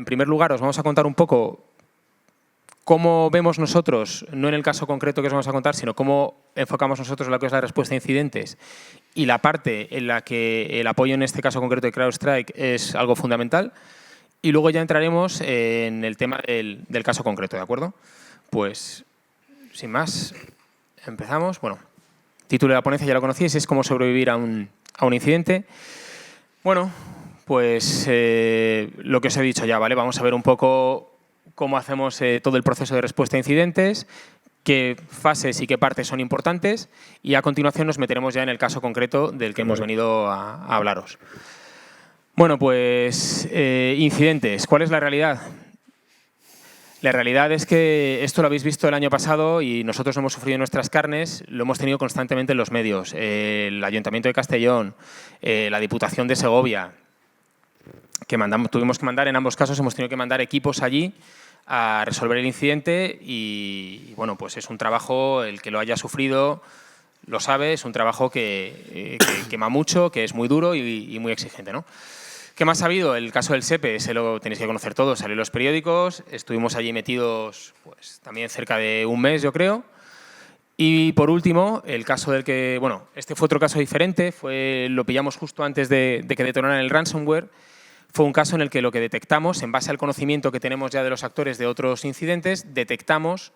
primer lugar os vamos a contar un poco cómo vemos nosotros, no en el caso concreto que os vamos a contar, sino cómo enfocamos nosotros lo que es la respuesta a incidentes y la parte en la que el apoyo en este caso concreto de CrowdStrike es algo fundamental. Y luego ya entraremos en el tema del caso concreto, ¿de acuerdo? Pues, sin más, empezamos. Bueno, título de la ponencia ya lo conocéis, es cómo sobrevivir a un incidente. Bueno, pues lo que os he dicho ya, ¿vale? Vamos a ver un poco cómo hacemos todo el proceso de respuesta a incidentes, qué fases y qué partes son importantes y a continuación nos meteremos ya en el caso concreto del que hemos venido a hablaros. Bueno, pues incidentes. ¿Cuál es la realidad? La realidad es que esto lo habéis visto el año pasado y nosotros lo hemos sufrido en nuestras carnes, lo hemos tenido constantemente en los medios. El Ayuntamiento de Castellón, la Diputación de Segovia, que tuvimos que mandar, en ambos casos hemos tenido que mandar equipos allí a resolver el incidente y bueno, pues es un trabajo, el que lo haya sufrido lo sabe, es un trabajo que quema mucho, que es muy duro y muy exigente, ¿no? ¿Qué más ha habido? El caso del SEPE, ese lo tenéis que conocer todos, salió en los periódicos, estuvimos allí metidos pues también cerca de un mes, yo creo. Y por último, el caso del que, bueno, este fue otro caso diferente, lo pillamos justo antes de que detonaran el ransomware. Fue un caso en el que lo que detectamos, en base al conocimiento que tenemos ya de los actores de otros incidentes, detectamos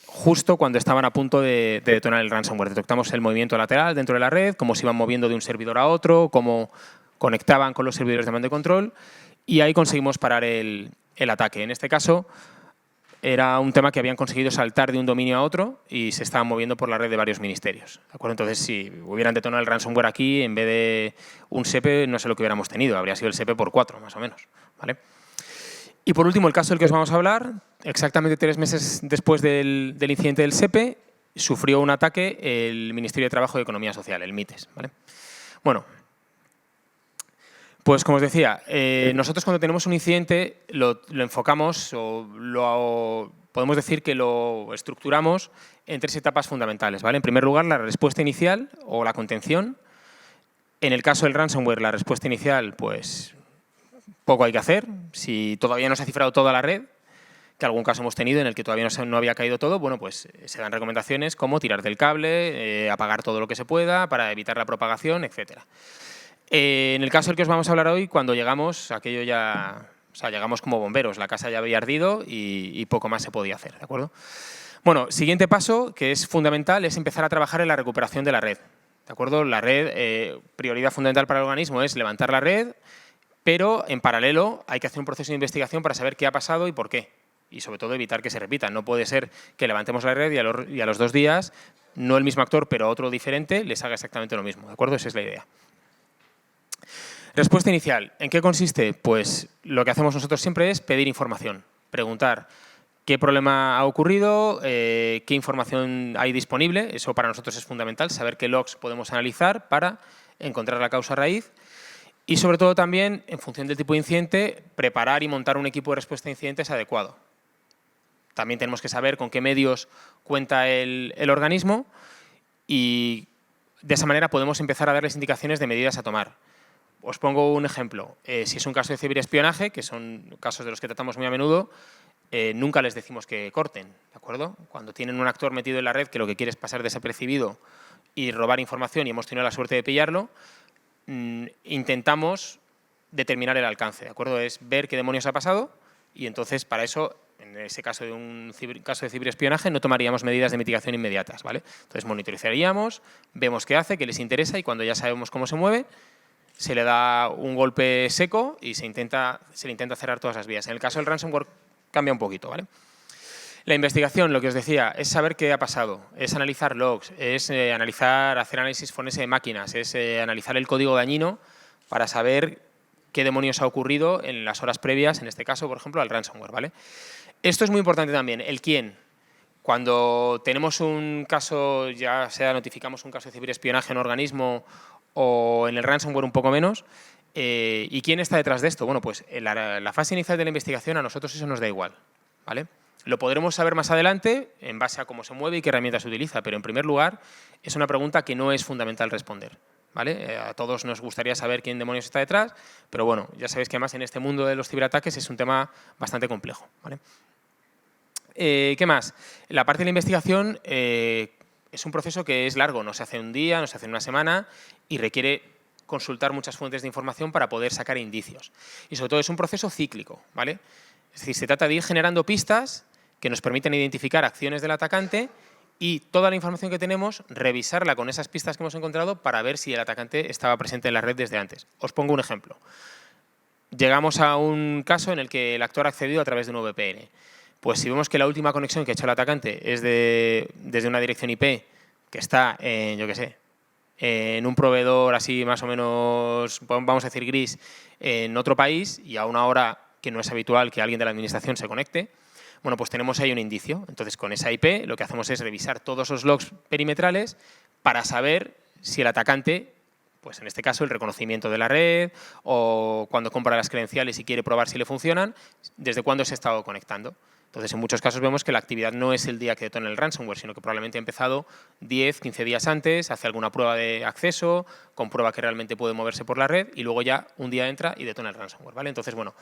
justo cuando estaban a punto de detonar el ransomware. Detectamos el movimiento lateral dentro de la red, cómo se iban moviendo de un servidor a otro, cómo conectaban con los servidores de mando de control y ahí conseguimos parar el ataque. En este caso era un tema que habían conseguido saltar de un dominio a otro y se estaban moviendo por la red de varios ministerios, ¿de acuerdo? Entonces, si hubieran detonado el ransomware aquí, en vez de un SEPE, no sé lo que hubiéramos tenido, habría sido el SEPE por 4, más o menos, ¿vale? Y por último, el caso del que os vamos a hablar, exactamente 3 meses después del incidente del SEPE, sufrió un ataque el Ministerio de Trabajo y Economía Social, el MITES, ¿vale? Bueno, pues como os decía, nosotros cuando tenemos un incidente lo enfocamos o podemos decir que lo estructuramos en 3 etapas fundamentales, ¿vale? En primer lugar, la respuesta inicial o la contención. En el caso del ransomware, la respuesta inicial, pues poco hay que hacer. Si todavía no se ha cifrado toda la red, que algún caso hemos tenido en el que todavía no había caído todo, bueno, pues se dan recomendaciones como tirar del cable, apagar todo lo que se pueda para evitar la propagación, etcétera. En el caso del que os vamos a hablar hoy, cuando llegamos, aquello ya, o sea, llegamos como bomberos, la casa ya había ardido y poco más se podía hacer, ¿de acuerdo? Bueno, siguiente paso, que es fundamental, es empezar a trabajar en la recuperación de la red, ¿de acuerdo? La red, prioridad fundamental para el organismo es levantar la red, pero en paralelo hay que hacer un proceso de investigación para saber qué ha pasado y por qué. Y sobre todo evitar que se repita. No puede ser que levantemos la red y a los 2 días, no el mismo actor, pero otro diferente, les haga exactamente lo mismo, ¿de acuerdo? Esa es la idea. Respuesta inicial. ¿En qué consiste? Pues lo que hacemos nosotros siempre es pedir información, preguntar qué problema ha ocurrido, qué información hay disponible. Eso para nosotros es fundamental, saber qué logs podemos analizar para encontrar la causa raíz. Y sobre todo también, en función del tipo de incidente, preparar y montar un equipo de respuesta a incidentes adecuado. También tenemos que saber con qué medios cuenta el organismo y de esa manera podemos empezar a darles indicaciones de medidas a tomar. Os pongo un ejemplo. Si es un caso de ciberespionaje, que son casos de los que tratamos muy a menudo, nunca les decimos que corten, ¿de acuerdo? Cuando tienen un actor metido en la red que lo que quiere es pasar desapercibido y robar información y hemos tenido la suerte de pillarlo, intentamos determinar el alcance, ¿de acuerdo? Es ver qué demonios ha pasado y entonces para eso, en ese caso de un caso de ciberespionaje, no tomaríamos medidas de mitigación inmediatas, ¿vale? Entonces monitorizaríamos, vemos qué hace, qué les interesa y cuando ya sabemos cómo se mueve, se le da un golpe seco y se le intenta cerrar todas las vías. En el caso del ransomware cambia un poquito, ¿vale? La investigación, lo que os decía, es saber qué ha pasado, es analizar logs, es hacer análisis forense de máquinas, es analizar el código dañino para saber qué demonios ha ocurrido en las horas previas, en este caso, por ejemplo, al ransomware, ¿vale? Esto es muy importante también, el quién. Cuando tenemos un caso, ya sea notificamos un caso de ciberespionaje en un organismo o en el ransomware un poco menos, ¿y quién está detrás de esto? Bueno, pues en la fase inicial de la investigación a nosotros eso nos da igual, ¿vale? Lo podremos saber más adelante en base a cómo se mueve y qué herramientas utiliza, pero en primer lugar es una pregunta que no es fundamental responder. ¿vale? A todos nos gustaría saber quién demonios está detrás, pero bueno, ya sabéis que además en este mundo de los ciberataques es un tema bastante complejo, ¿vale? ¿Qué más? La parte de la investigación es un proceso que es largo, no se hace en un día, no se hace en una semana y requiere consultar muchas fuentes de información para poder sacar indicios. Y sobre todo es un proceso cíclico, ¿vale? Es decir, se trata de ir generando pistas que nos permiten identificar acciones del atacante y toda la información que tenemos, revisarla con esas pistas que hemos encontrado para ver si el atacante estaba presente en la red desde antes. Os pongo un ejemplo. Llegamos a un caso en el que el actor ha accedido a través de un VPN. Pues si vemos que la última conexión que ha hecho el atacante es desde una dirección IP que está en, yo qué sé, en un proveedor así más o menos, vamos a decir gris, en otro país y a una hora que no es habitual que alguien de la administración se conecte, bueno, pues tenemos ahí un indicio. Entonces, con esa IP lo que hacemos es revisar todos los logs perimetrales para saber si el atacante, pues en este caso el reconocimiento de la red o cuando compra las credenciales y quiere probar si le funcionan, desde cuándo se ha estado conectando. Entonces, en muchos casos vemos que la actividad no es el día que detona el ransomware, sino que probablemente ha empezado 10, 15 días antes, hace alguna prueba de acceso, comprueba que realmente puede moverse por la red y luego ya un día entra y detona el ransomware, ¿vale? Entonces, bueno,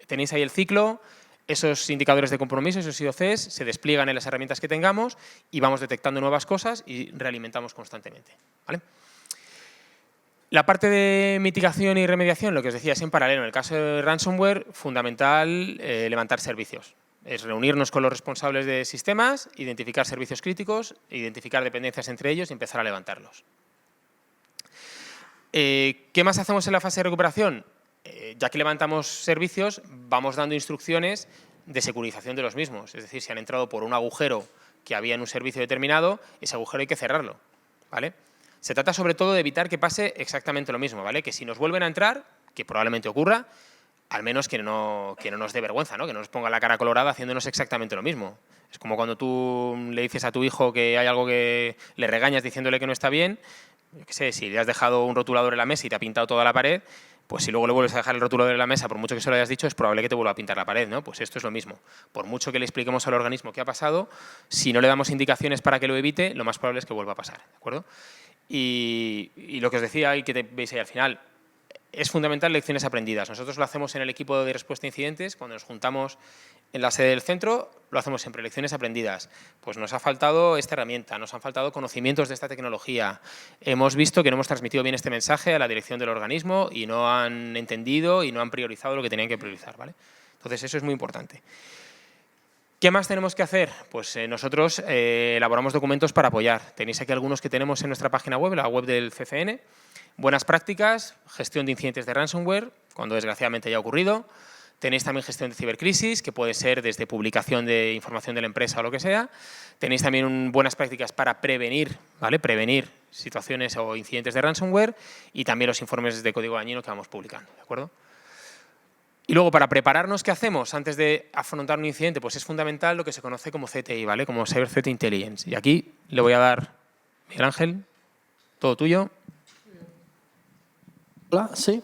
tenéis ahí el ciclo, esos indicadores de compromiso, esos IOCs, se despliegan en las herramientas que tengamos y vamos detectando nuevas cosas y realimentamos constantemente, ¿vale? La parte de mitigación y remediación, lo que os decía, es en paralelo. En el caso de ransomware, fundamental levantar servicios. Es reunirnos con los responsables de sistemas, identificar servicios críticos, identificar dependencias entre ellos y empezar a levantarlos. ¿Qué más hacemos en la fase de recuperación? Ya que levantamos servicios, vamos dando instrucciones de securización de los mismos. Es decir, si han entrado por un agujero que había en un servicio determinado, ese agujero hay que cerrarlo, ¿vale? Se trata sobre todo de evitar que pase exactamente lo mismo, ¿vale? Que si nos vuelven a entrar, que probablemente ocurra, al menos que no nos dé vergüenza, ¿no? Que no nos ponga la cara colorada haciéndonos exactamente lo mismo. Es como cuando tú le dices a tu hijo que hay algo que le regañas diciéndole que no está bien, yo qué sé, si le has dejado un rotulador en la mesa y te ha pintado toda la pared, pues si luego le vuelves a dejar el rotulador en la mesa, por mucho que se lo hayas dicho, es probable que te vuelva a pintar la pared, ¿no? Pues esto es lo mismo. Por mucho que le expliquemos al organismo qué ha pasado, si no le damos indicaciones para que lo evite, lo más probable es que vuelva a pasar, ¿de acuerdo? Y lo que os decía y que veis ahí al final, es fundamental lecciones aprendidas. Nosotros lo hacemos en el equipo de respuesta a incidentes, cuando nos juntamos en la sede del centro, lo hacemos siempre, lecciones aprendidas. Pues nos ha faltado esta herramienta, nos han faltado conocimientos de esta tecnología. Hemos visto que no hemos transmitido bien este mensaje a la dirección del organismo y no han entendido y no han priorizado lo que tenían que priorizar, ¿vale? Entonces, eso es muy importante. ¿Qué más tenemos que hacer? Pues nosotros elaboramos documentos para apoyar. Tenéis aquí algunos que tenemos en nuestra página web, la web del CCN. Buenas prácticas, gestión de incidentes de ransomware, cuando desgraciadamente haya ocurrido. Tenéis también gestión de cibercrisis, que puede ser desde publicación de información de la empresa o lo que sea. Tenéis también buenas prácticas para prevenir, ¿vale? Prevenir situaciones o incidentes de ransomware y también los informes de código dañino que vamos publicando, ¿de acuerdo? Y luego, para prepararnos, ¿qué hacemos antes de afrontar un incidente? Pues es fundamental lo que se conoce como CTI, ¿vale? Como Cyber Threat Intelligence. Y aquí le voy a dar, Miguel Ángel, todo tuyo. Hola, sí.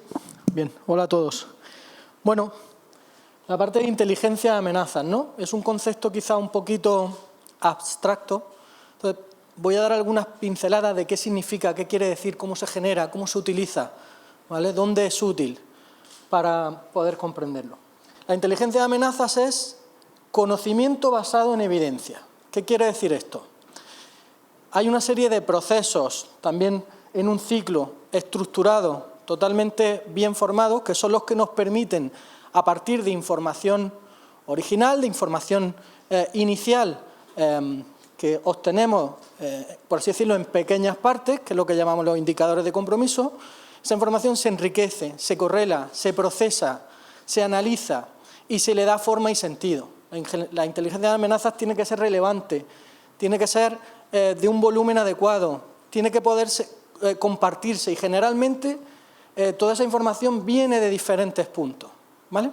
Bien, hola a todos. Bueno, la parte de inteligencia de amenazas, ¿no? Es un concepto quizá un poquito abstracto. Entonces, voy a dar algunas pinceladas de qué significa, qué quiere decir, cómo se genera, cómo se utiliza, ¿vale? Dónde es útil para poder comprenderlo. La inteligencia de amenazas es conocimiento basado en evidencia. ¿Qué quiere decir esto? Hay una serie de procesos, también en un ciclo estructurado, totalmente bien formados, que son los que nos permiten, a partir de información original, de información inicial que obtenemos, por así decirlo, en pequeñas partes, que es lo que llamamos los indicadores de compromiso, esa información se enriquece, se correla, se procesa, se analiza y se le da forma y sentido. La inteligencia de amenazas tiene que ser relevante, tiene que ser de un volumen adecuado, tiene que poder compartirse y generalmente toda esa información viene de diferentes puntos, ¿vale?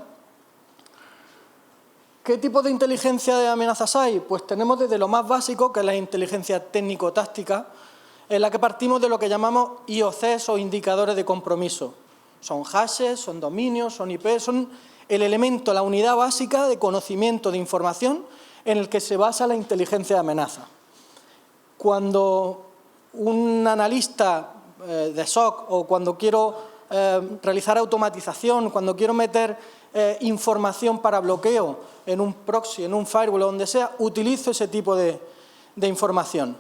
¿Qué tipo de inteligencia de amenazas hay? Pues tenemos desde lo más básico, que es la inteligencia técnico-táctica, en la que partimos de lo que llamamos IOCs o indicadores de compromiso. Son hashes, son dominios, son IP, son el elemento, la unidad básica de conocimiento de información en el que se basa la inteligencia de amenaza. Cuando un analista de SOC o cuando quiero realizar automatización, cuando quiero meter información para bloqueo en un proxy, en un firewall o donde sea, utilizo ese tipo de información.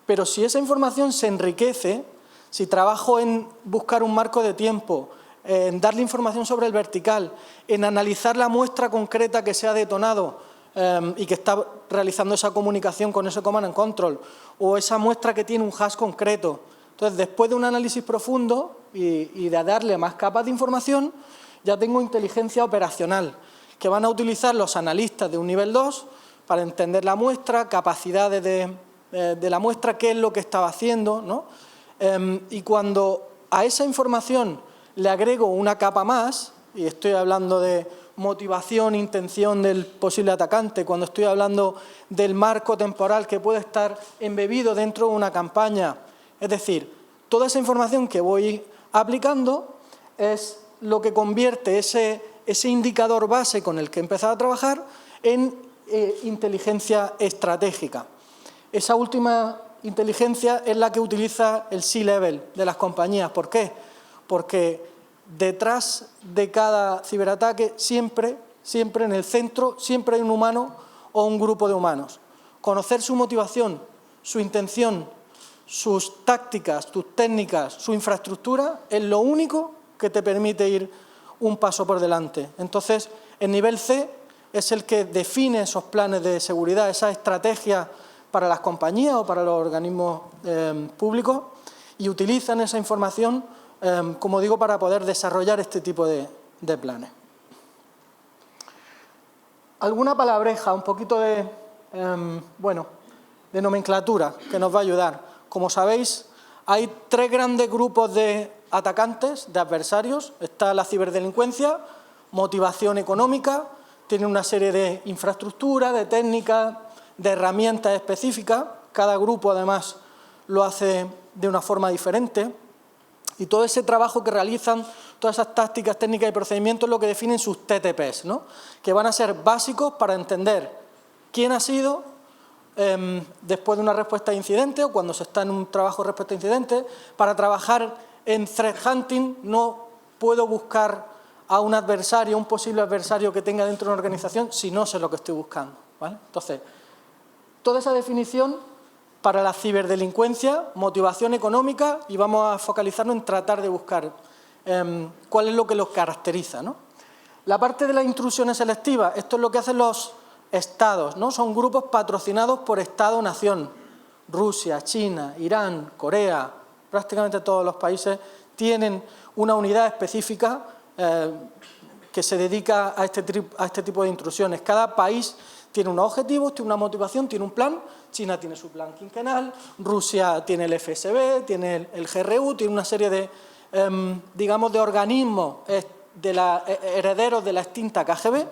Pero si esa información se enriquece, si trabajo en buscar un marco de tiempo, en darle información sobre el vertical, en analizar la muestra concreta que se ha detonado y que está realizando esa comunicación con ese command and control, o esa muestra que tiene un hash concreto. Entonces, después de un análisis profundo y de darle más capas de información, ya tengo inteligencia operacional, que van a utilizar los analistas de un nivel 2 para entender la muestra, capacidades de la muestra, qué es lo que estaba haciendo, ¿no? Y cuando a esa información le agrego una capa más, y estoy hablando de motivación, intención del posible atacante, cuando estoy hablando del marco temporal que puede estar embebido dentro de una campaña, es decir, toda esa información que voy aplicando es lo que convierte ese indicador base con el que he empezado a trabajar en inteligencia estratégica. Esa última inteligencia es la que utiliza el C-Level de las compañías. ¿Por qué? Porque detrás de cada ciberataque siempre en el centro, siempre hay un humano o un grupo de humanos. Conocer su motivación, su intención, sus tácticas, sus técnicas, su infraestructura es lo único que te permite ir un paso por delante. Entonces, el nivel C es el que define esos planes de seguridad, esa estrategia para las compañías o para los organismos públicos y utilizan esa información, como digo, para poder desarrollar este tipo de planes. Alguna palabreja, un poquito de nomenclatura que nos va a ayudar. Como sabéis, hay 3 grandes grupos de atacantes, de adversarios. Está la ciberdelincuencia, motivación económica, tiene una serie de infraestructuras, de técnicas, de herramientas específicas. Cada grupo, además, lo hace de una forma diferente. Y todo ese trabajo que realizan, todas esas tácticas, técnicas y procedimientos, es lo que definen sus TTPs, ¿no? Que van a ser básicos para entender quién ha sido después de una respuesta a incidente o cuando se está en un trabajo de respuesta a incidente. Para trabajar en threat hunting no puedo buscar a un adversario, un posible adversario que tenga dentro de una organización si no sé lo que estoy buscando, ¿vale? Entonces, toda esa definición para la ciberdelincuencia, motivación económica, y vamos a focalizarnos en tratar de buscar cuál es lo que los caracteriza, ¿no? La parte de las intrusiones selectivas, esto es lo que hacen los estados, ¿no? Son grupos patrocinados por Estado-nación. Rusia, China, Irán, Corea, prácticamente todos los países tienen una unidad específica que se dedica a este tipo de intrusiones. Cada país tiene unos objetivos, tiene una motivación, tiene un plan. China tiene su plan quinquenal, Rusia tiene el FSB, tiene el GRU, tiene una serie de, digamos, de organismos herederos de la extinta KGB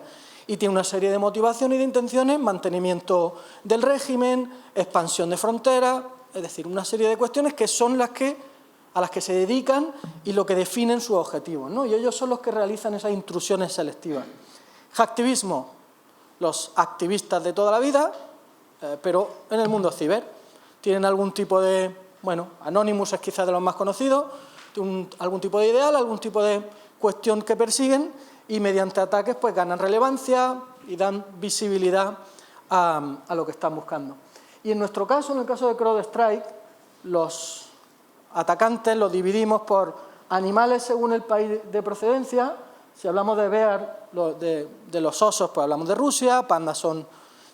y tiene una serie de motivaciones y de intenciones, mantenimiento del régimen, expansión de fronteras, es decir, una serie de cuestiones que son a las que se dedican y lo que definen sus objetivos, ¿no? Y ellos son los que realizan esas intrusiones selectivas. Hacktivismo, los activistas de toda la vida, pero en el mundo ciber. Tienen algún tipo de, Anonymous es quizás de los más conocidos, tienen algún tipo de ideal, algún tipo de cuestión que persiguen y mediante ataques pues ganan relevancia y dan visibilidad a lo que están buscando. Y en nuestro caso, en el caso de CrowdStrike, los atacantes los dividimos por animales según el país de procedencia. Si hablamos de bear, de los osos, pues hablamos de Rusia, pandas son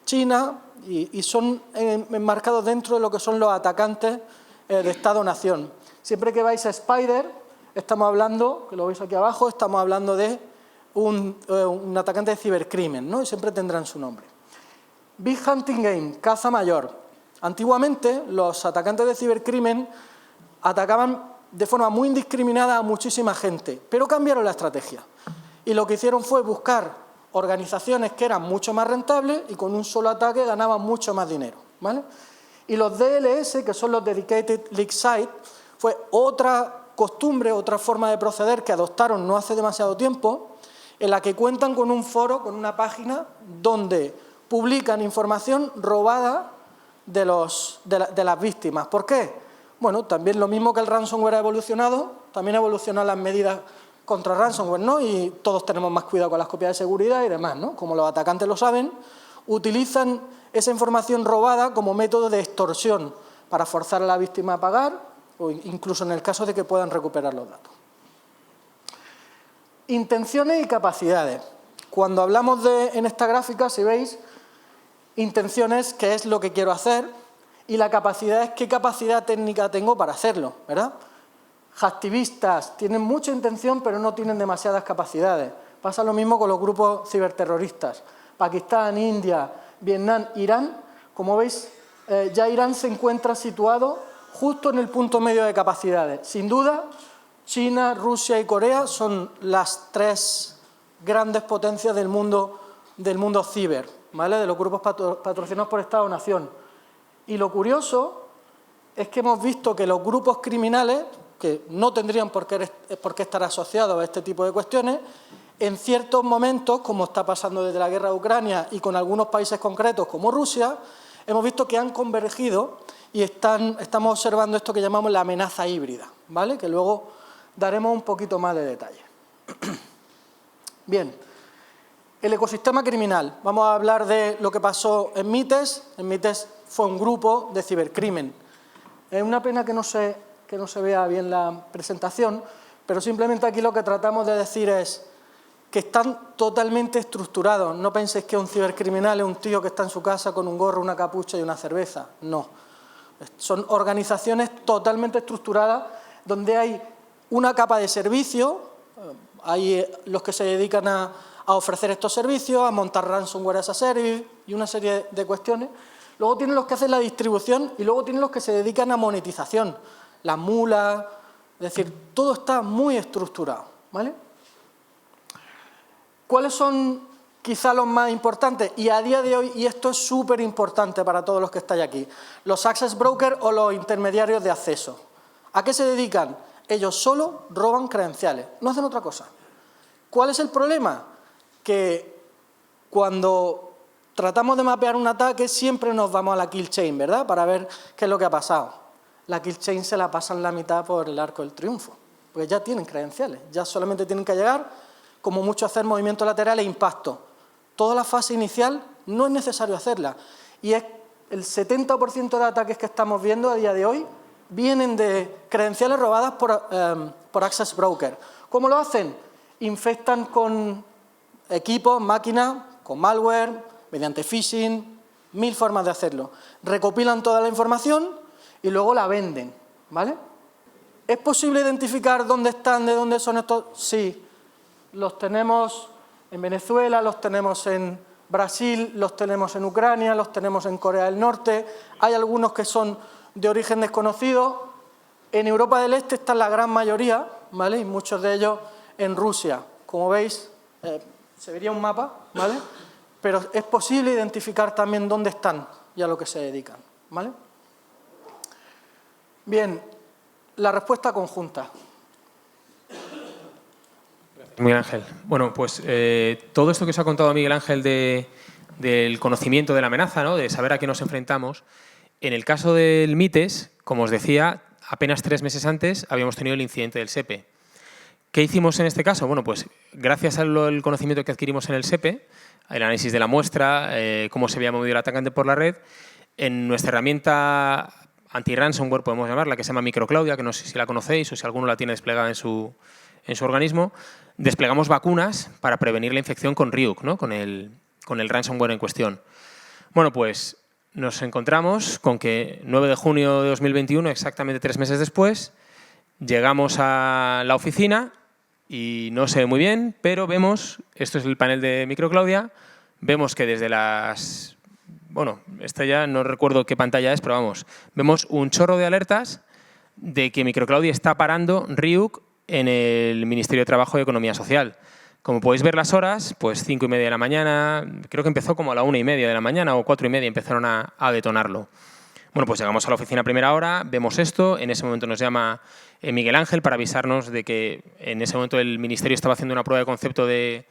China y son enmarcados dentro de lo que son los atacantes de Estado-nación. Siempre que vais a Spider, estamos hablando, que lo veis aquí abajo, estamos hablando de un atacante de cibercrimen, ¿no? Y siempre tendrán su nombre. Big Hunting Game, caza mayor. Antiguamente, los atacantes de cibercrimen atacaban de forma muy indiscriminada a muchísima gente, pero cambiaron la estrategia. Y lo que hicieron fue buscar organizaciones que eran mucho más rentables y con un solo ataque ganaban mucho más dinero, ¿vale? Y los DLS, que son los Dedicated Leak Site, fue otra costumbre, otra forma de proceder que adoptaron no hace demasiado tiempo, en la que cuentan con un foro, con una página donde publican información robada de las víctimas. ¿Por qué? Bueno, también lo mismo que el ransomware ha evolucionado, también evolucionan las medidas contra ransomware, ¿no? Y todos tenemos más cuidado con las copias de seguridad y demás, ¿no? Como los atacantes lo saben, utilizan esa información robada como método de extorsión para forzar a la víctima a pagar o incluso en el caso de que puedan recuperar los datos. Intenciones y capacidades. Cuando hablamos en esta gráfica, si veis, intenciones, qué es lo que quiero hacer, y la capacidad es qué capacidad técnica tengo para hacerlo, ¿verdad? Hacktivistas tienen mucha intención pero no tienen demasiadas capacidades. Pasa lo mismo con los grupos ciberterroristas. Pakistán, India, Vietnam, Irán, como veis, ya Irán se encuentra situado justo en el punto medio de capacidades. Sin duda, China, Rusia y Corea son las tres grandes potencias del mundo ciber, ¿vale? De los grupos patrocinados por Estado-Nación. Y lo curioso es que hemos visto que los grupos criminales, que no tendrían por qué estar asociados a este tipo de cuestiones, en ciertos momentos, como está pasando desde la guerra de Ucrania y con algunos países concretos como Rusia, hemos visto que han convergido y estamos observando esto que llamamos la amenaza híbrida, ¿vale? Que luego daremos un poquito más de detalle. Bien, el ecosistema criminal. Vamos a hablar de lo que pasó en MITES. En MITES fue un grupo de cibercrimen. Es una pena que no se vea bien la presentación, pero simplemente aquí lo que tratamos de decir es que están totalmente estructurados. No penséis que un cibercriminal es un tío que está en su casa con un gorro, una capucha y una cerveza. No. Son organizaciones totalmente estructuradas donde hay una capa de servicio, hay los que se dedican a ofrecer estos servicios, a montar ransomware as a service y una serie de cuestiones. Luego tienen los que hacen la distribución y luego tienen los que se dedican a monetización, las mulas, es decir, todo está muy estructurado, ¿vale? ¿Cuáles son quizá los más importantes? Y a día de hoy, y esto es súper importante para todos los que estáis aquí, los access brokers o los intermediarios de acceso. ¿A qué se dedican? Ellos solo roban credenciales, no hacen otra cosa. ¿Cuál es el problema? Que cuando tratamos de mapear un ataque siempre nos vamos a la kill chain, ¿verdad? Para ver qué es lo que ha pasado. La kill chain se la pasan la mitad por el arco del triunfo, porque ya tienen credenciales, ya solamente tienen que llegar, como mucho hacer movimiento lateral e impacto. Toda la fase inicial no es necesario hacerla. Y es el 70% de ataques que estamos viendo a día de hoy vienen de credenciales robadas por access broker. ¿Cómo lo hacen? Infectan con equipos, máquinas, con malware, mediante phishing, 1000 formas de hacerlo. Recopilan toda la información y luego la venden, ¿vale? ¿Es posible identificar dónde están, de dónde son estos? Sí. Los tenemos en Venezuela, los tenemos en Brasil, los tenemos en Ucrania, los tenemos en Corea del Norte. Hay algunos que son de origen desconocido. En Europa del Este están la gran mayoría, ¿vale? Y muchos de ellos en Rusia. Como veis, se vería un mapa, ¿vale? Pero es posible identificar también dónde están y a lo que se dedican, ¿vale? Bien, la respuesta conjunta. Miguel Ángel. Bueno, pues todo esto que os ha contado Miguel Ángel del conocimiento de la amenaza, ¿no? De saber a qué nos enfrentamos, en el caso del MITES, como os decía, apenas 3 meses antes habíamos tenido el incidente del SEPE. ¿Qué hicimos en este caso? Bueno, pues gracias al conocimiento que adquirimos en el SEPE, el análisis de la muestra, cómo se había movido el atacante por la red, en nuestra herramienta anti-ransomware, podemos llamarla, que se llama Microclaudia, que no sé si la conocéis o si alguno la tiene desplegada en su organismo, desplegamos vacunas para prevenir la infección con Ryuk, ¿no? con el ransomware en cuestión. Bueno, pues nos encontramos con que 9 de junio de 2021, exactamente 3 meses después, llegamos a la oficina y no se ve muy bien, pero vemos, esto es el panel de Microclaudia, vemos que desde las... Bueno, esta ya no recuerdo qué pantalla es, pero vamos, vemos un chorro de alertas de que Microclaudia está parando Ryuk en el Ministerio de Trabajo y Economía Social. Como podéis ver las horas, pues 5:30 de la mañana, creo que empezó como a la 1:30 de la mañana o 4:30 empezaron a detonarlo. Bueno, pues llegamos a la oficina a primera hora, vemos esto, en ese momento nos llama Miguel Ángel para avisarnos de que en ese momento el Ministerio estaba haciendo una prueba de concepto de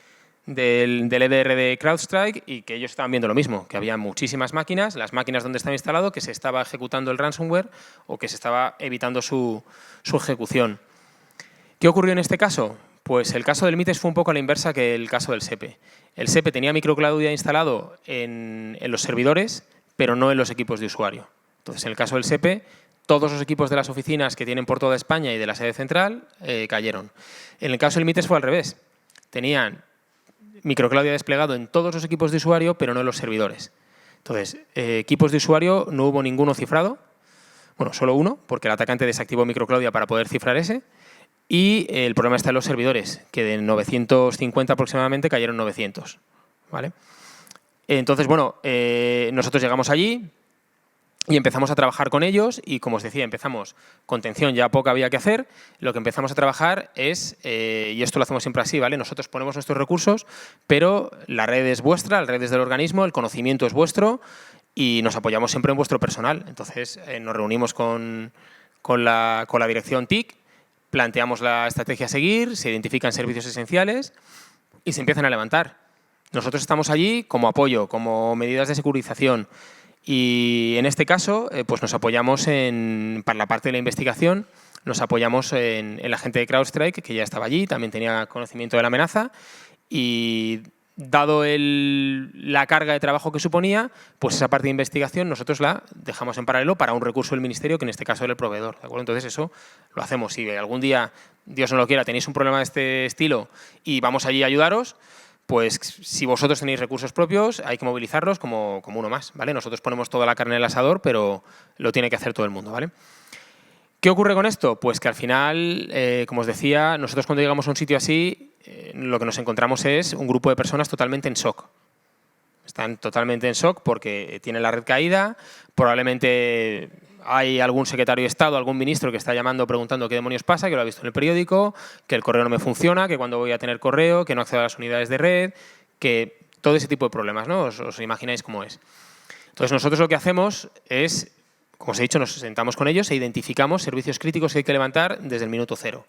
del EDR de CrowdStrike y que ellos estaban viendo lo mismo, que había muchísimas máquinas, las máquinas donde estaba instalado, que se estaba ejecutando el ransomware o que se estaba evitando su ejecución. ¿Qué ocurrió en este caso? Pues el caso del MITES fue un poco a la inversa que el caso del SEPE. El SEPE tenía microclaudia instalado en los servidores, pero no en los equipos de usuario. Entonces, en el caso del SEPE, todos los equipos de las oficinas que tienen por toda España y de la sede central cayeron. En el caso del MITES fue al revés. Tenían microclaudia desplegado en todos los equipos de usuario, pero no en los servidores. Entonces, equipos de usuario no hubo ninguno cifrado. Bueno, solo uno, porque el atacante desactivó microclaudia para poder cifrar ese. Y el problema está en los servidores, que de 950 aproximadamente cayeron 900. ¿Vale? Entonces, bueno, nosotros llegamos allí y empezamos a trabajar con ellos y, como os decía, empezamos contención, ya poco había que hacer. Lo que empezamos a trabajar es, y esto lo hacemos siempre así, ¿vale? Nosotros ponemos nuestros recursos, pero la red es vuestra, la red es del organismo, el conocimiento es vuestro y nos apoyamos siempre en vuestro personal. Entonces, nos reunimos con la dirección TIC, planteamos la estrategia a seguir, se identifican servicios esenciales y se empiezan a levantar. Nosotros estamos allí como apoyo, como medidas de securización y en este caso pues nos apoyamos para la parte de la investigación, nos apoyamos en la gente de CrowdStrike que ya estaba allí, también tenía conocimiento de la amenaza y dado la carga de trabajo que suponía, pues esa parte de investigación nosotros la dejamos en paralelo para un recurso del Ministerio, que en este caso era el proveedor. ¿De acuerdo? Entonces eso lo hacemos. Si algún día, Dios no lo quiera, tenéis un problema de este estilo y vamos allí a ayudaros, pues si vosotros tenéis recursos propios hay que movilizarlos como uno más. ¿Vale? Nosotros ponemos toda la carne en el asador, pero lo tiene que hacer todo el mundo. ¿Vale? ¿Qué ocurre con esto? Pues que al final, como os decía, nosotros cuando llegamos a un sitio así, lo que nos encontramos es un grupo de personas totalmente en shock. Están totalmente en shock porque tienen la red caída, probablemente hay algún secretario de Estado, algún ministro que está llamando preguntando qué demonios pasa, que lo ha visto en el periódico, que el correo no me funciona, que cuando voy a tener correo, que no accedo a las unidades de red, que todo ese tipo de problemas, ¿no? Os imagináis cómo es. Entonces nosotros lo que hacemos es, como os he dicho, nos sentamos con ellos e identificamos servicios críticos que hay que levantar desde el minuto cero.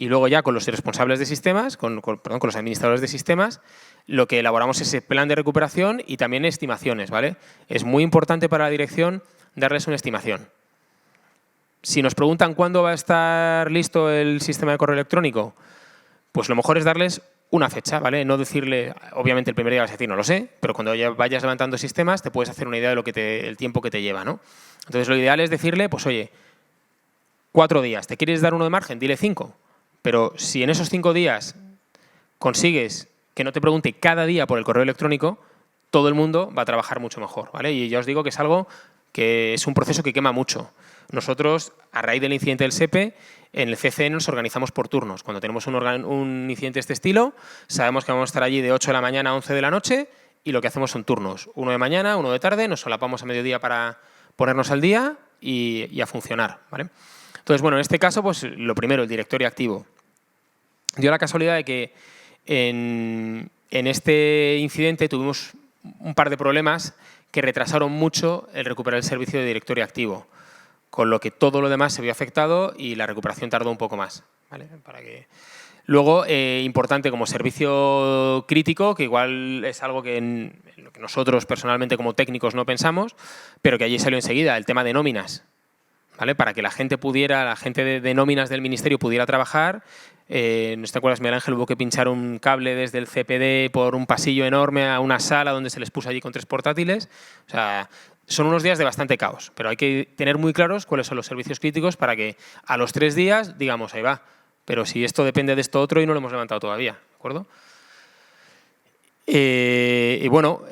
Y luego ya con los responsables de sistemas, con los administradores de sistemas, lo que elaboramos es ese plan de recuperación y también estimaciones, ¿vale? Es muy importante para la dirección darles una estimación. Si nos preguntan cuándo va a estar listo el sistema de correo electrónico, pues lo mejor es darles una fecha, ¿vale? No decirle, obviamente el primer día vas a decir no lo sé, pero cuando ya vayas levantando sistemas te puedes hacer una idea de el tiempo que te lleva, ¿no? Entonces lo ideal es decirle, pues oye, 4 días, ¿te quieres dar uno de margen? Dile 5. Pero si en esos 5 días consigues que no te pregunte cada día por el correo electrónico, todo el mundo va a trabajar mucho mejor, ¿vale? Y ya os digo que es algo que es un proceso que quema mucho. Nosotros, a raíz del incidente del SEPE, en el CCN nos organizamos por turnos. Cuando tenemos un incidente de este estilo, sabemos que vamos a estar allí de 8 de la mañana a 11 de la noche y lo que hacemos son turnos. Uno de mañana, uno de tarde, nos solapamos a mediodía para ponernos al día y a funcionar, ¿vale? Entonces, bueno, en este caso, pues lo primero, el directorio activo. Dio la casualidad de que en este incidente tuvimos un par de problemas que retrasaron mucho el recuperar el servicio de directorio activo, con lo que todo lo demás se vio afectado y la recuperación tardó un poco más, ¿vale? Luego, importante como servicio crítico, que igual es algo en lo que nosotros personalmente como técnicos no pensamos, pero que allí salió enseguida, el tema de nóminas. ¿Vale? Para que la gente de nóminas del ministerio pudiera trabajar. ¿No te acuerdas, Miguel Ángel? Hubo que pinchar un cable desde el CPD por un pasillo enorme a una sala donde se les puso allí con 3 portátiles. O sea, son unos días de bastante caos, pero hay que tener muy claros cuáles son los servicios críticos para que a los 3 días digamos, ahí va, pero si esto depende de esto otro y no lo hemos levantado todavía, ¿de acuerdo? Y bueno,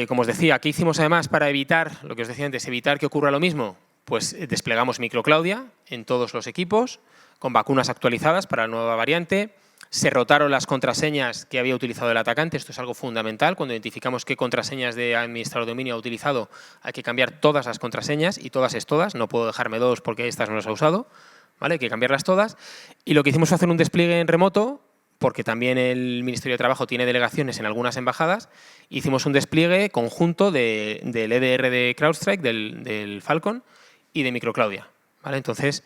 como os decía, ¿qué hicimos además para evitar, lo que os decía antes, evitar que ocurra lo mismo? Pues desplegamos microclaudia en todos los equipos, con vacunas actualizadas para la nueva variante. Se rotaron las contraseñas que había utilizado el atacante. Esto es algo fundamental. Cuando identificamos qué contraseñas de administrador de dominio ha utilizado, hay que cambiar todas las contraseñas y todas es todas. No puedo dejarme 2 porque estas no las ha usado. ¿Vale? Hay que cambiarlas todas. Y lo que hicimos fue hacer un despliegue en remoto, porque también el Ministerio de Trabajo tiene delegaciones en algunas embajadas. Hicimos un despliegue conjunto del EDR de CrowdStrike, del Falcon, y de microclaudia, ¿vale? Entonces,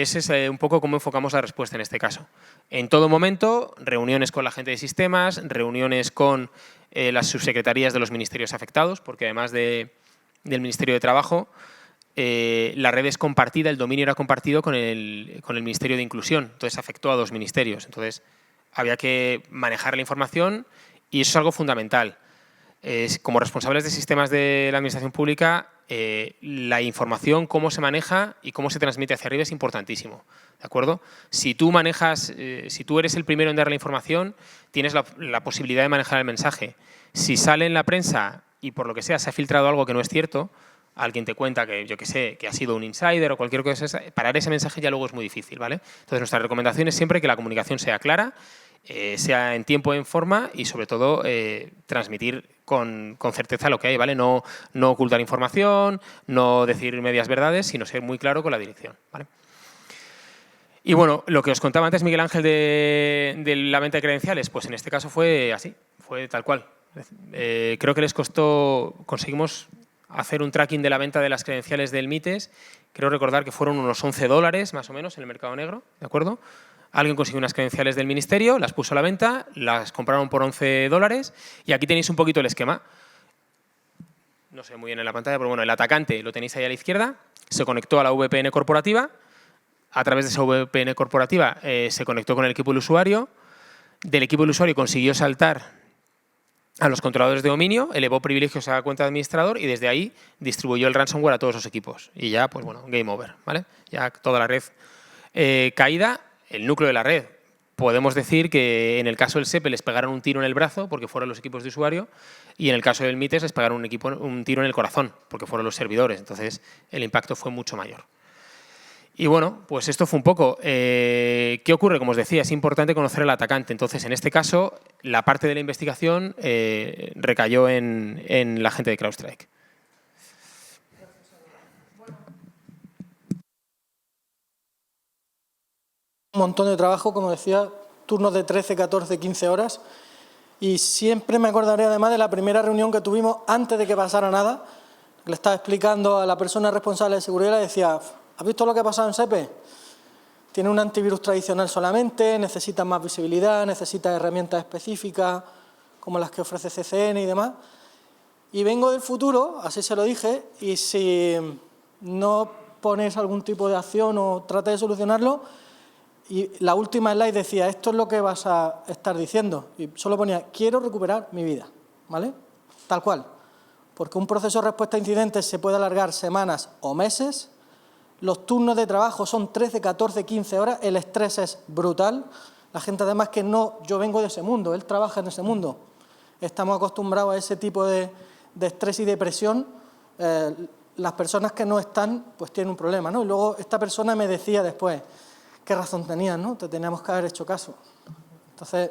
ese es un poco cómo enfocamos la respuesta en este caso. En todo momento, reuniones con la gente de sistemas, reuniones con las subsecretarías de los ministerios afectados, porque además del Ministerio de Trabajo, la red es compartida, el dominio era compartido con el Ministerio de Inclusión, entonces afectó a 2 ministerios. Entonces, había que manejar la información y eso es algo fundamental. Como responsables de sistemas de la administración pública, la información, cómo se maneja y cómo se transmite hacia arriba es importantísimo, ¿de acuerdo? Si tú manejas, si tú eres el primero en dar la información, tienes la posibilidad de manejar el mensaje. Si sale en la prensa y por lo que sea se ha filtrado algo que no es cierto, alguien te cuenta que, yo qué sé, que ha sido un insider o cualquier cosa, parar ese mensaje ya luego es muy difícil, ¿vale? Entonces, nuestra recomendación es siempre que la comunicación sea clara, sea en tiempo, en forma y, sobre todo, transmitir con certeza lo que hay, ¿vale? No ocultar información, no decir medias verdades, sino ser muy claro con la dirección, ¿vale? Y bueno, lo que os contaba antes Miguel Ángel de la venta de credenciales, pues en este caso fue así, fue tal cual. Creo que les costó, conseguimos hacer un tracking de la venta de las credenciales del MITES, creo recordar que fueron unos $11 más o menos en el mercado negro, ¿de acuerdo? Alguien consiguió unas credenciales del ministerio, las puso a la venta, las compraron por $11 y aquí tenéis un poquito el esquema. No sé muy bien en la pantalla, pero bueno, el atacante lo tenéis ahí a la izquierda, se conectó a la VPN corporativa, a través de esa VPN corporativa se conectó con el equipo del usuario, del equipo del usuario consiguió saltar a los controladores de dominio, elevó privilegios a la cuenta de administrador y desde ahí distribuyó el ransomware a todos los equipos. Y ya, pues bueno, game over, ¿vale? Ya toda la red caída, el núcleo de la red. Podemos decir que en el caso del SEPE les pegaron un tiro en el brazo porque fueron los equipos de usuario y en el caso del MITES les pegaron un tiro en el corazón porque fueron los servidores. Entonces, el impacto fue mucho mayor. Y bueno, pues esto fue un poco. ¿Qué ocurre? Como os decía, es importante conocer al atacante. Entonces, en este caso, la parte de la investigación recayó en la gente de CrowdStrike. Un montón de trabajo, como decía, turnos de 13, 14, 15 horas. Y siempre me acordaré además de la primera reunión que tuvimos antes de que pasara nada. Le estaba explicando a la persona responsable de seguridad y le decía: ¿has visto lo que ha pasado en SEPE? Tiene un antivirus tradicional solamente, necesita más visibilidad, necesita herramientas específicas como las que ofrece CCN y demás. Y vengo del futuro, así se lo dije, y si no pones algún tipo de acción o tratas de solucionarlo, y la última slide decía, esto es lo que vas a estar diciendo. Y solo ponía, quiero recuperar mi vida, ¿vale? Tal cual. Porque un proceso de respuesta a incidentes se puede alargar semanas o meses. Los turnos de trabajo son 13, 14, 15 horas. El estrés es brutal. La gente además que no, yo vengo de ese mundo, él trabaja en ese mundo. Estamos acostumbrados a ese tipo de estrés y de presión. Las personas que no están, pues tienen un problema, ¿no? Y luego esta persona me decía después, qué razón tenías, ¿no? Te teníamos que haber hecho caso. Entonces,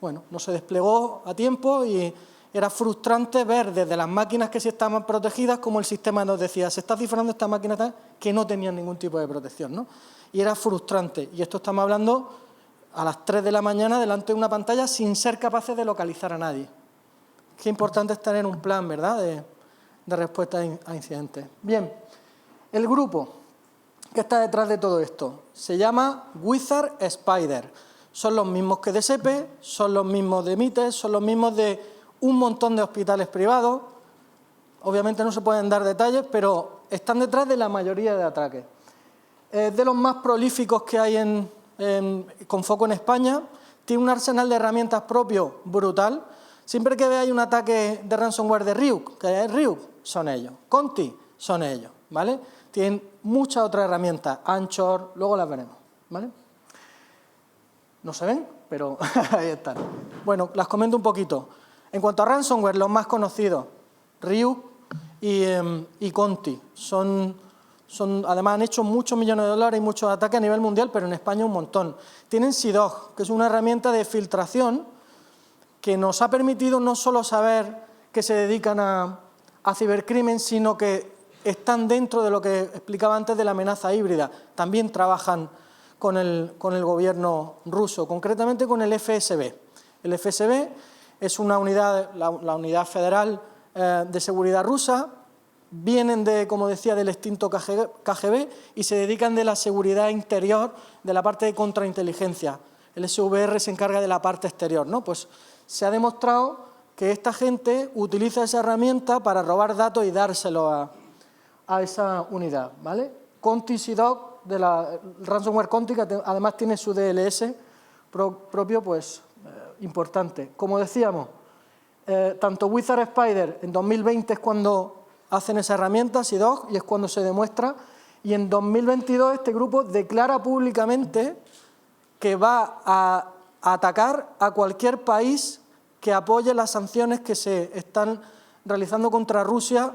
bueno, no se desplegó a tiempo y era frustrante ver desde las máquinas que sí estaban protegidas como el sistema nos decía, se está cifrando esta máquina que no tenían ningún tipo de protección, ¿no? Y era frustrante. Y esto estamos hablando a las 3 de la mañana delante de una pantalla sin ser capaces de localizar a nadie. Qué importante es tener un plan, ¿verdad?, de respuesta a incidentes. Bien, el grupo que está detrás de todo esto se llama Wizard Spider. Son los mismos que de SEPE, son los mismos de MITES, son los mismos de un montón de hospitales privados. Obviamente no se pueden dar detalles, pero están detrás de la mayoría de ataques. De los más prolíficos que hay con foco en España, tiene un arsenal de herramientas propio brutal. Siempre que veáis un ataque de ransomware de Ryuk, que es Ryuk, son ellos. Conti, son ellos, ¿vale? Tienen muchas otras herramientas, Anchor, luego las veremos, ¿vale? No se ven, pero ahí están. Bueno, las comento un poquito. En cuanto a ransomware, los más conocidos, Ryuk y Conti, además han hecho muchos millones de dólares y muchos ataques a nivel mundial, pero en España un montón. Tienen SIDOG, que es una herramienta de filtración que nos ha permitido no solo saber que se dedican a cibercrimen, sino que están dentro de lo que explicaba antes de la amenaza híbrida. También trabajan con el gobierno ruso, concretamente con el FSB. El FSB es una unidad, la unidad federal de seguridad rusa, vienen de, como decía, del extinto KGB y se dedican de la seguridad interior, de la parte de contrainteligencia. El SVR se encarga de la parte exterior, ¿no? Pues se ha demostrado que esta gente utiliza esa herramienta para robar datos y dárselo a esa unidad, ¿vale? Conti CDOC, de la ransomware Conti, que además tiene su DLS propio, pues importante. Como decíamos, tanto Wizard Spider en 2020 es cuando hacen esa herramienta, CDOC, y es cuando se demuestra, y en 2022 este grupo declara públicamente que va a atacar a cualquier país que apoye las sanciones que se están realizando contra Rusia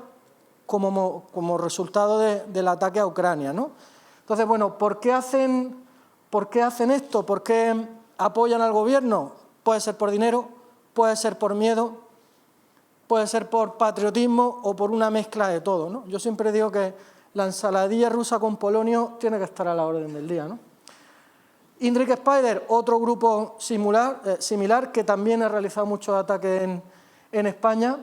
como resultado del ataque a Ucrania, ¿no? Entonces, bueno, ¿por qué hacen esto? ¿Por qué apoyan al gobierno? Puede ser por dinero, puede ser por miedo, puede ser por patriotismo o por una mezcla de todo, ¿no? Yo siempre digo que la ensaladilla rusa con polonio tiene que estar a la orden del día, ¿no? Indrik Spider, otro grupo similar que también ha realizado muchos ataques en España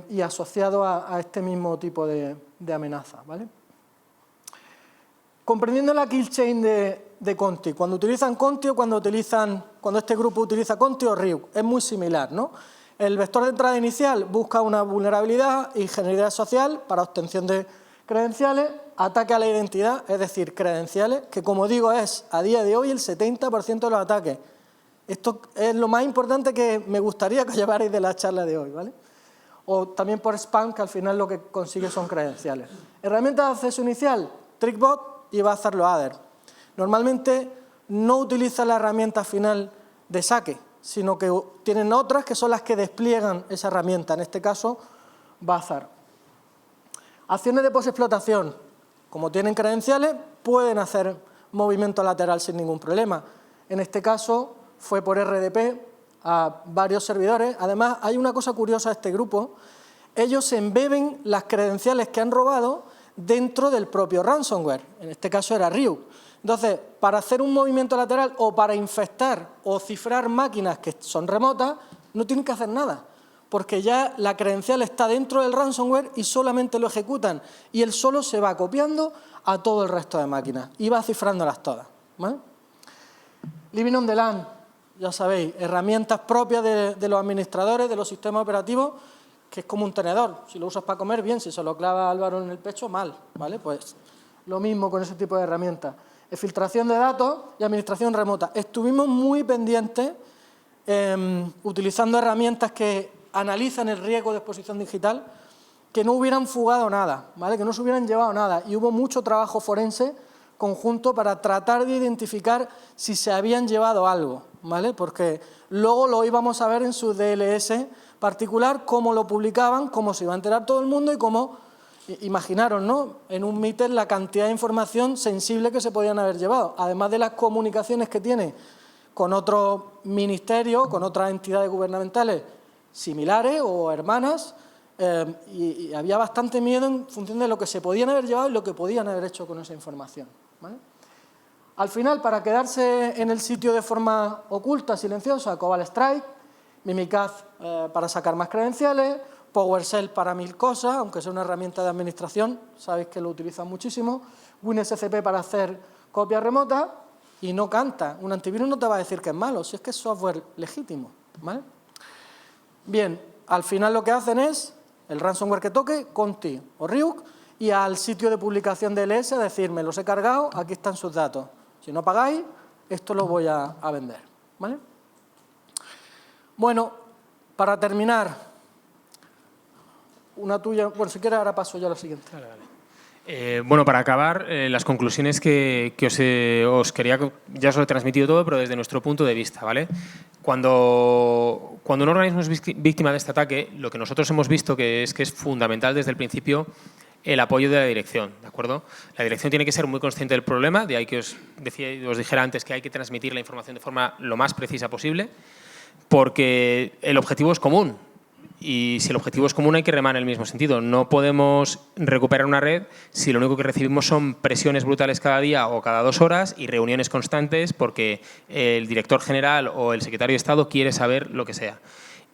y asociado a este mismo tipo de amenaza, ¿vale? Comprendiendo la kill chain de Conti, cuando utilizan Conti o cuando este grupo utiliza Conti o Ryuk, es muy similar, ¿no? El vector de entrada inicial busca una vulnerabilidad, ingeniería social para obtención de credenciales, ataque a la identidad, es decir, credenciales, que como digo es a día de hoy el 70% de los ataques. Esto es lo más importante que me gustaría que llevarais de la charla de hoy, ¿vale? O también por spam, que al final lo que consigue son credenciales. Herramienta de acceso inicial, TrickBot y BuzzerLoader. Normalmente no utiliza la herramienta final de saque, sino que tienen otras que son las que despliegan esa herramienta, en este caso Buzzer. Acciones de posexplotación, como tienen credenciales, pueden hacer movimiento lateral sin ningún problema. En este caso fue por RDP a varios servidores. Además, hay una cosa curiosa de este grupo, ellos embeben las credenciales que han robado dentro del propio ransomware, en este caso era Ryuk. Entonces, para hacer un movimiento lateral o para infectar o cifrar máquinas que son remotas, no tienen que hacer nada, porque ya la credencial está dentro del ransomware y solamente lo ejecutan, y él solo se va copiando a todo el resto de máquinas y va cifrándolas todas, ¿vale? Living on the LAN, ya sabéis, herramientas propias de los administradores, de los sistemas operativos, que es como un tenedor. Si lo usas para comer, bien; si se lo clava Álvaro en el pecho, mal, ¿vale? Pues lo mismo con ese tipo de herramientas. Filtración de datos y administración remota. Estuvimos muy pendientes utilizando herramientas que analizan el riesgo de exposición digital, que no hubieran fugado nada, ¿vale? Que no se hubieran llevado nada. Y hubo mucho trabajo forense conjunto para tratar de identificar si se habían llevado algo, ¿vale? Porque luego lo íbamos a ver en su DLS particular, cómo lo publicaban, cómo se iba a enterar todo el mundo y cómo, imaginaros, ¿no?, en un MITER la cantidad de información sensible que se podían haber llevado, además de las comunicaciones que tiene con otros ministerios, con otras entidades gubernamentales similares o hermanas, y había bastante miedo en función de lo que se podían haber llevado y lo que podían haber hecho con esa información, ¿vale? Al final, para quedarse en el sitio de forma oculta, silenciosa, Cobalt Strike, Mimikatz para sacar más credenciales, PowerShell para 1000 cosas, aunque sea una herramienta de administración, sabéis que lo utilizan muchísimo, WinSCP para hacer copias remotas, y no canta. Un antivirus no te va a decir que es malo, si es que es software legítimo, ¿vale? Bien, al final lo que hacen es, el ransomware que toque, Conti o Ryuk, y al sitio de publicación de LS decir, me los he cargado, aquí están sus datos. Si no pagáis, esto lo voy a vender, ¿vale? Bueno, para terminar, una tuya, bueno, si quieres ahora paso yo a la siguiente. Vale. Bueno, para acabar, las conclusiones que os quería, ya os lo he transmitido todo, pero desde nuestro punto de vista, ¿vale? Cuando un organismo es víctima de este ataque, lo que nosotros hemos visto que es fundamental desde el principio el apoyo de la dirección, ¿de acuerdo? La dirección tiene que ser muy consciente del problema, de ahí que os dijera antes que hay que transmitir la información de forma lo más precisa posible, porque el objetivo es común. Y si el objetivo es común hay que remar en el mismo sentido. No podemos recuperar una red si lo único que recibimos son presiones brutales cada día o cada 2 horas y reuniones constantes porque el director general o el secretario de Estado quiere saber lo que sea.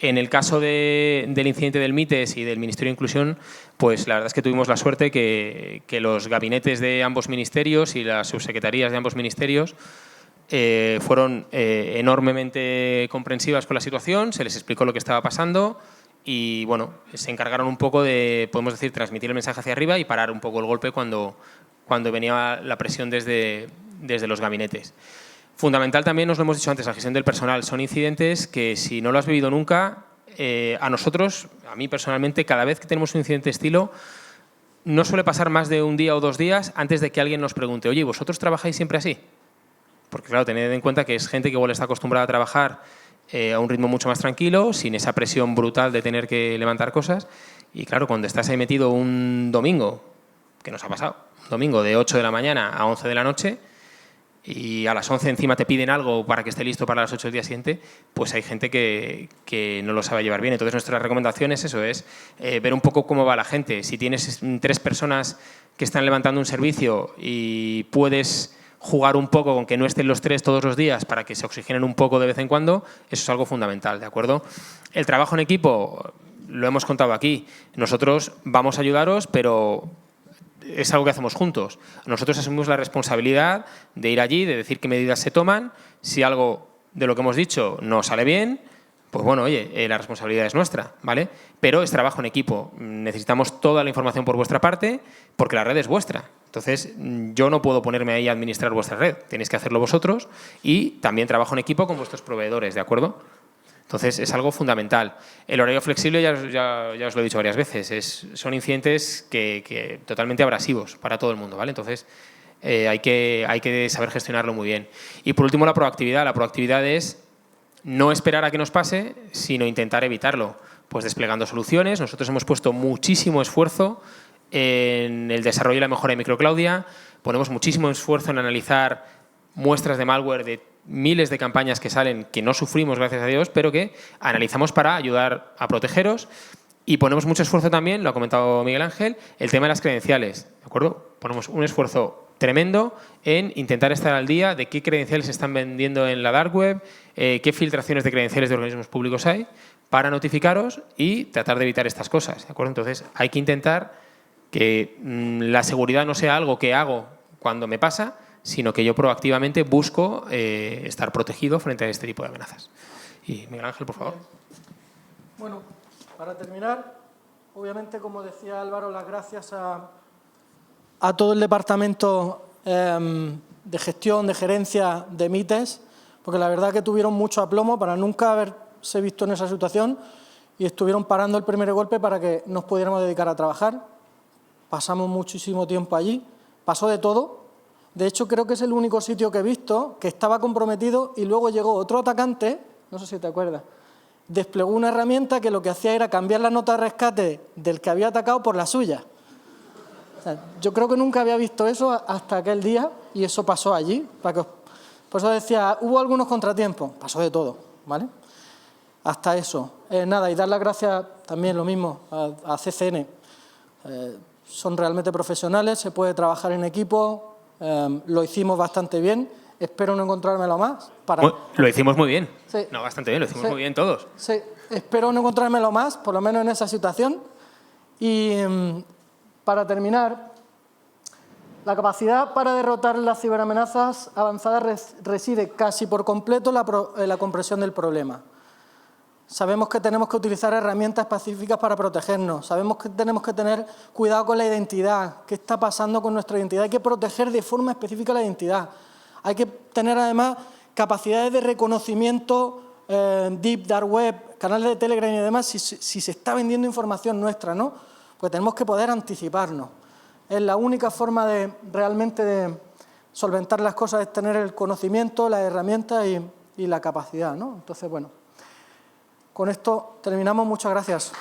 En el caso del incidente del MITES y del Ministerio de Inclusión, pues la verdad es que tuvimos la suerte que los gabinetes de ambos ministerios y las subsecretarías de ambos ministerios fueron enormemente comprensivas con la situación, se les explicó lo que estaba pasando y, bueno, se encargaron un poco de, podemos decir, transmitir el mensaje hacia arriba y parar un poco el golpe cuando venía la presión desde los gabinetes. Fundamental también, nos lo hemos dicho antes, la gestión del personal. Son incidentes que, si no lo has vivido nunca, a nosotros, a mí personalmente, cada vez que tenemos un incidente de estilo, no suele pasar más de un día o 2 días antes de que alguien nos pregunte, oye, ¿vosotros trabajáis siempre así? Porque, claro, tened en cuenta que es gente que igual está acostumbrada a trabajar a un ritmo mucho más tranquilo, sin esa presión brutal de tener que levantar cosas. Y, claro, cuando estás ahí metido un domingo, que nos ha pasado, un domingo de 8 de la mañana a 11 de la noche, y a las 11 encima te piden algo para que esté listo para las 8 del día siguiente, pues hay gente que no lo sabe llevar bien. Entonces, nuestra recomendación es eso, es ver un poco cómo va la gente. Si tienes 3 personas que están levantando un servicio y puedes jugar un poco con que no estén los 3 todos los días para que se oxigenen un poco de vez en cuando, eso es algo fundamental, ¿de acuerdo? El trabajo en equipo, lo hemos contado aquí, nosotros vamos a ayudaros, pero es algo que hacemos juntos. Nosotros asumimos la responsabilidad de ir allí, de decir qué medidas se toman. Si algo de lo que hemos dicho no sale bien, pues bueno, oye, la responsabilidad es nuestra, ¿vale? Pero es trabajo en equipo. Necesitamos toda la información por vuestra parte porque la red es vuestra. Entonces, yo no puedo ponerme ahí a administrar vuestra red. Tenéis que hacerlo vosotros y también trabajo en equipo con vuestros proveedores, ¿de acuerdo? Entonces, es algo fundamental. El horario flexible, ya os lo he dicho varias veces, son incidentes que totalmente abrasivos para todo el mundo, ¿vale? Entonces, hay que saber gestionarlo muy bien. Y por último, la proactividad. La proactividad es no esperar a que nos pase, sino intentar evitarlo. Pues desplegando soluciones. Nosotros hemos puesto muchísimo esfuerzo en el desarrollo y la mejora de Microclaudia. Ponemos muchísimo esfuerzo en analizar muestras de malware de miles de campañas que salen, que no sufrimos, gracias a Dios, pero que analizamos para ayudar a protegeros. Y ponemos mucho esfuerzo también, lo ha comentado Miguel Ángel, el tema de las credenciales, ¿de acuerdo? Ponemos un esfuerzo tremendo en intentar estar al día de qué credenciales se están vendiendo en la dark web, qué filtraciones de credenciales de organismos públicos hay, para notificaros y tratar de evitar estas cosas, ¿de acuerdo? Entonces, hay que intentar que la seguridad no sea algo que hago cuando me pasa, sino que yo proactivamente busco estar protegido frente a este tipo de amenazas. Y Miguel Ángel, por favor. Bueno, para terminar, obviamente, como decía Álvaro, las gracias a todo el departamento de gestión, de gerencia de MITES, porque la verdad que tuvieron mucho aplomo para nunca haberse visto en esa situación y estuvieron parando el primer golpe para que nos pudiéramos dedicar a trabajar. Pasamos muchísimo tiempo allí, pasó de todo. De hecho, creo que es el único sitio que he visto que estaba comprometido y luego llegó otro atacante, no sé si te acuerdas, desplegó una herramienta que lo que hacía era cambiar la nota de rescate del que había atacado por la suya. O sea, yo creo que nunca había visto eso hasta aquel día y eso pasó allí. Por eso decía, hubo algunos contratiempos, pasó de todo, ¿vale? Hasta eso. Nada, y dar las gracias también lo mismo a CCN. Son realmente profesionales, se puede trabajar en equipo. Lo hicimos bastante bien, espero no encontrármelo más. Lo hicimos muy bien, sí. No, bastante bien, lo hicimos muy bien todos. Sí, espero no encontrármelo más, por lo menos en esa situación. Y para terminar, la capacidad para derrotar las ciberamenazas avanzadas reside casi por completo en la comprensión del problema. Sabemos que tenemos que utilizar herramientas específicas para protegernos. Sabemos que tenemos que tener cuidado con la identidad. ¿Qué está pasando con nuestra identidad? Hay que proteger de forma específica la identidad. Hay que tener además capacidades de reconocimiento, deep, dark web, canales de Telegram y demás, si se está vendiendo información nuestra, ¿no? Pues tenemos que poder anticiparnos. Es la única forma de realmente de solventar las cosas, es tener el conocimiento, las herramientas y la capacidad, ¿no? Entonces, bueno. Con esto terminamos. Muchas gracias.